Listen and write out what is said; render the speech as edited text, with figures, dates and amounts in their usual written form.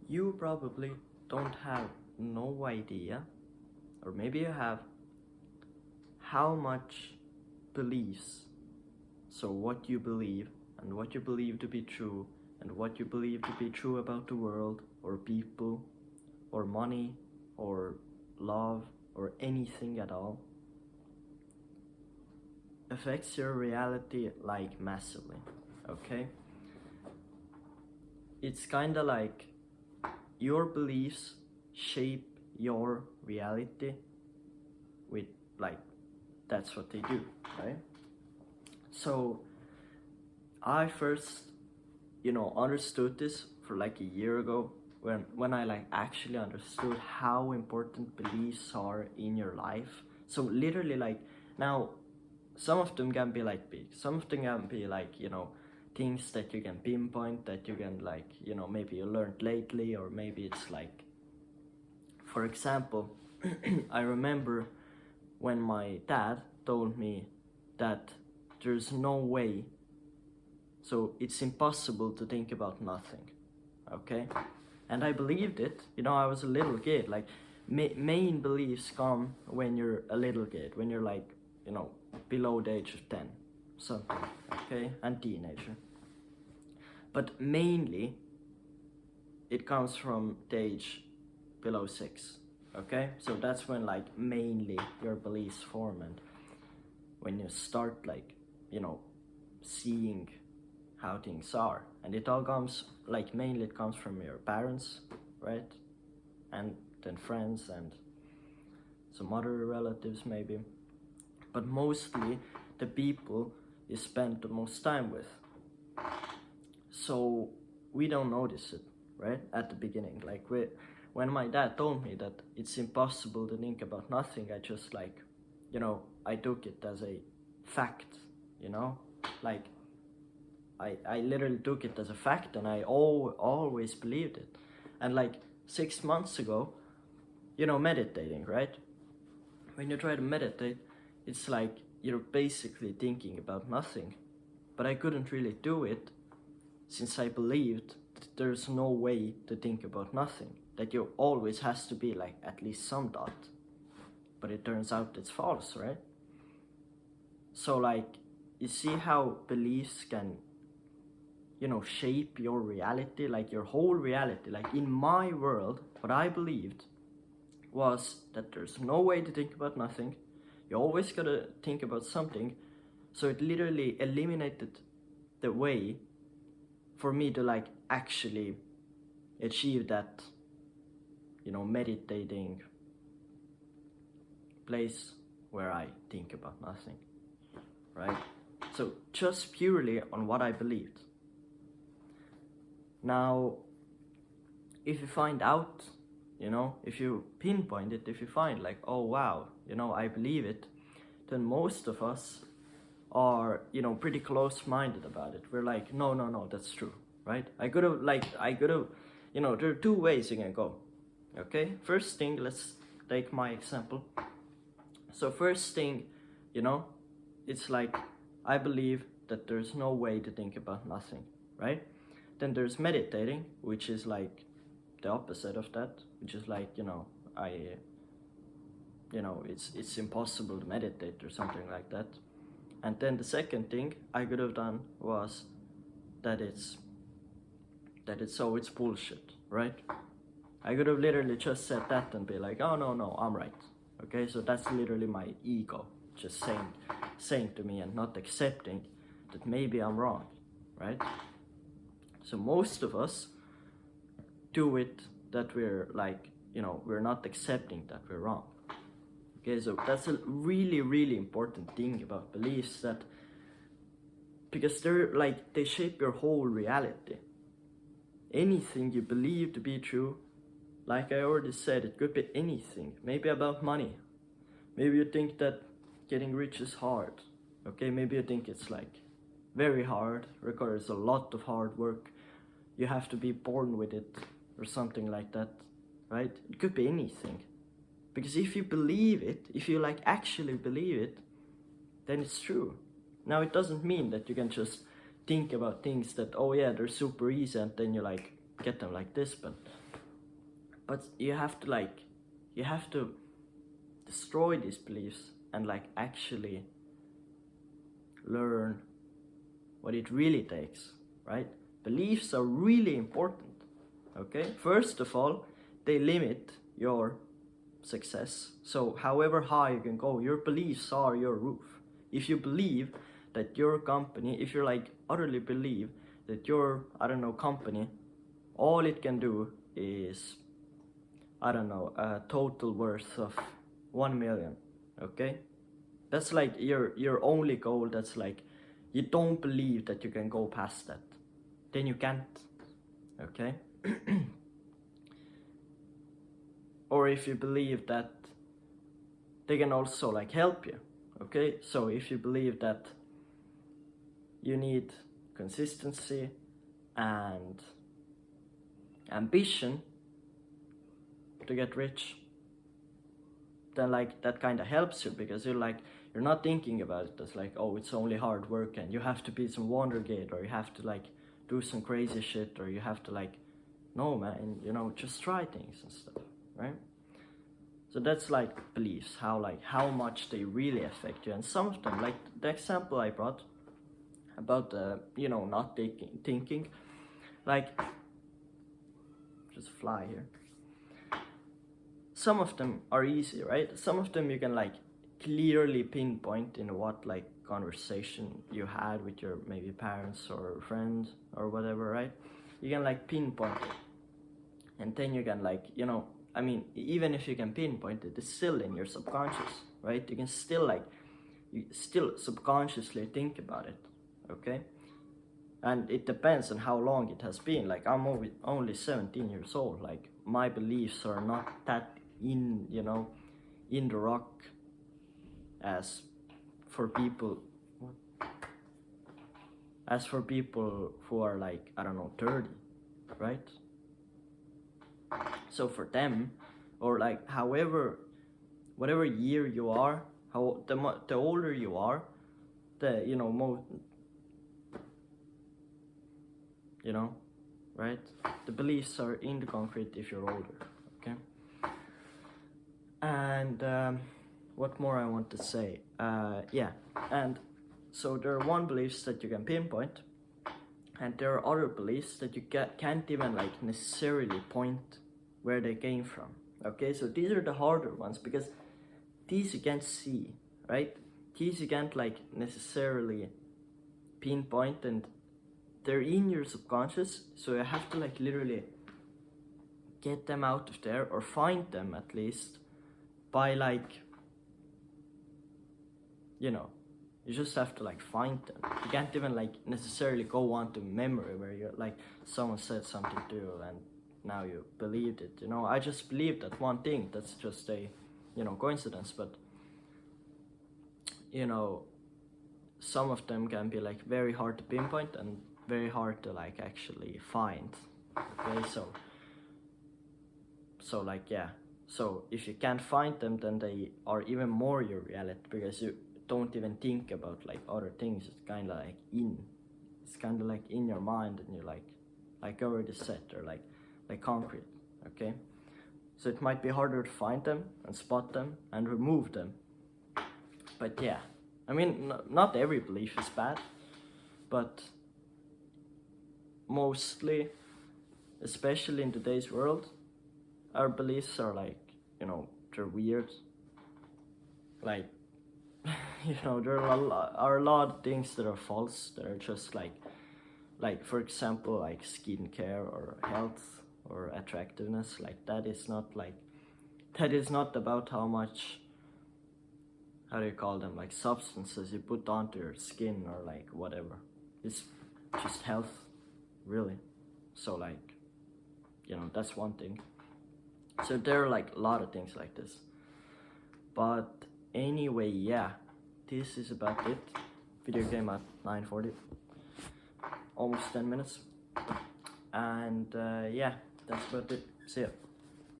You probably don't have no idea, or maybe you have, how much beliefs, so what you believe and what you believe to be true and what you believe to be true about the world or people or money or love or anything at all, affects your reality like massively. Okay, it's kind of like your beliefs shape your reality with, like, that's what they do, right? So I first, understood this for like a year ago, when I like actually understood how important beliefs are in your life. So literally, like, now some of them can be like big, some of them can be like, things that you can pinpoint, that you can, like, maybe you learned lately, or maybe it's like, for example, I remember when my dad told me that there's no way, so it's impossible to think about nothing, okay? And I believed it. I was a little kid. Like, main beliefs come when you're a little kid, when you're like, below the age of 10, something, okay? And teenager. But mainly, it comes from the age below 6, okay? So that's when, like, mainly your beliefs form, and when you start, like, seeing how things are. And it all comes, like, mainly it comes from your parents, right? And then friends and some other relatives maybe. But mostly the people you spend the most time with. So we don't notice it, right? At the beginning. Like, when my dad told me that it's impossible to think about nothing, I just, like, I took it as a fact, like, I literally took it as a fact, and I always believed it. And like 6 months ago, meditating, right? When you try to meditate, it's like you're basically thinking about nothing. But I couldn't really do it since I believed that there's no way to think about nothing, that you always has to be like at least some thought. But it turns out it's false, right? So, like, you see how beliefs can, shape your reality, like your whole reality. Like, in my world, what I believed was that there's no way to think about nothing. You always gotta think about something. So it literally eliminated the way for me to, like, actually achieve that, meditating place where I think about nothing, right? So just purely on what I believed. Now, if you find out, if you pinpoint it, if you find, like, oh wow, I believe it, then most of us are, pretty close-minded about it. We're like, no, no, no, that's true, right? I could have, there are two ways you can go, okay? First thing, let's take my example. So first thing, it's like, I believe that there's no way to think about nothing, right? Then there's meditating, which is like the opposite of that, which is like, it's impossible to meditate or something like that. And then the second thing I could have done was that it's bullshit, right? I could have literally just said that and be like, oh no, no, I'm right. Okay, so that's literally my ego just saying to me and not accepting that maybe I'm wrong, right? So most of us do it that we're like, we're not accepting that we're wrong. Okay, so that's a really, really important thing about beliefs, that because they're like, they shape your whole reality. Anything you believe to be true, like I already said, it could be anything. Maybe about money. Maybe you think that getting rich is hard. Okay, maybe you think it's like very hard, requires a lot of hard work. You have to be born with it or something like that, right? It could be anything. Because if you believe it, if you like actually believe it, then it's true. Now, it doesn't mean that you can just think about things that, oh yeah, they're super easy, and then you like get them like this, but but you have to destroy these beliefs and like actually learn what it really takes, right? Beliefs are really important, okay? First of all, they limit your success. So however high you can go, your beliefs are your roof. If you believe that your company, if you're like utterly believe that your, I don't know, company, all it can do is, I don't know, a total worth of 1 million, okay? That's like your only goal. That's like, you don't believe that you can go past that, then you can't, okay? Or if you believe that they can also like help you, okay? So if you believe that you need consistency and ambition to get rich, then like that kind of helps you, because you're not thinking about it as like, oh, it's only hard work and you have to be some Wondergate, or you have to like do some crazy shit, or you have to like, no man, you know, just try things and stuff, right? So that's like beliefs, how much they really affect you. And some of them, like the example I brought about you know, not thinking, like, just fly here. Some of them are easy, right? Some of them you can like clearly pinpoint in what like conversation you had with your maybe parents or friends or whatever, right? You can like pinpoint it, and then you can like, you know, I mean, even if you can pinpoint it, it's still in your subconscious, right? You can still like, you still subconsciously think about it, okay? And it depends on how long it has been. Like, I'm only 17 years old. Like, my beliefs are not that in, you know, in the rock as for people who are like, I don't know, 30, right? So for them, or like whatever year you are, the older you are, the, you know, you know, right? The beliefs are in the concrete if you're older, okay? And what more I want to say? Yeah, and so there are one beliefs that you can pinpoint, and there are other beliefs that you can't even like necessarily point where they came from, okay? So these are the harder ones, because these you can't see, right? These you can't like necessarily pinpoint, and they're in your subconscious, so you have to like literally get them out of there, or find them at least by like, you know, you just have to like find them. You can't even like necessarily go on to memory where you're like, someone said something to you and now you believed it, you know. I just believed that one thing, that's just a, you know, coincidence. But you know, some of them can be like very hard to pinpoint and very hard to like actually find, okay? So like, yeah, so if you can't find them, then they are even more your reality, because you don't even think about like other things. It's kind of like in your mind, and you're like I already said, they're like concrete, okay? So it might be harder to find them and spot them and remove them. But yeah, I mean, not every belief is bad, but mostly, especially in today's world, our beliefs are like, you know, they're weird. Like, you know, there are a lot of things that are false, that are just like for example, like skincare or health or attractiveness. Like, that is not about how much, how do you call them, like substances you put onto your skin or like whatever. It's just health, really. So like, you know, that's one thing. So there are like a lot of things like this. But anyway, yeah, this is about it. Video game at 9:40, almost 10 minutes. And yeah, that's about it. See ya.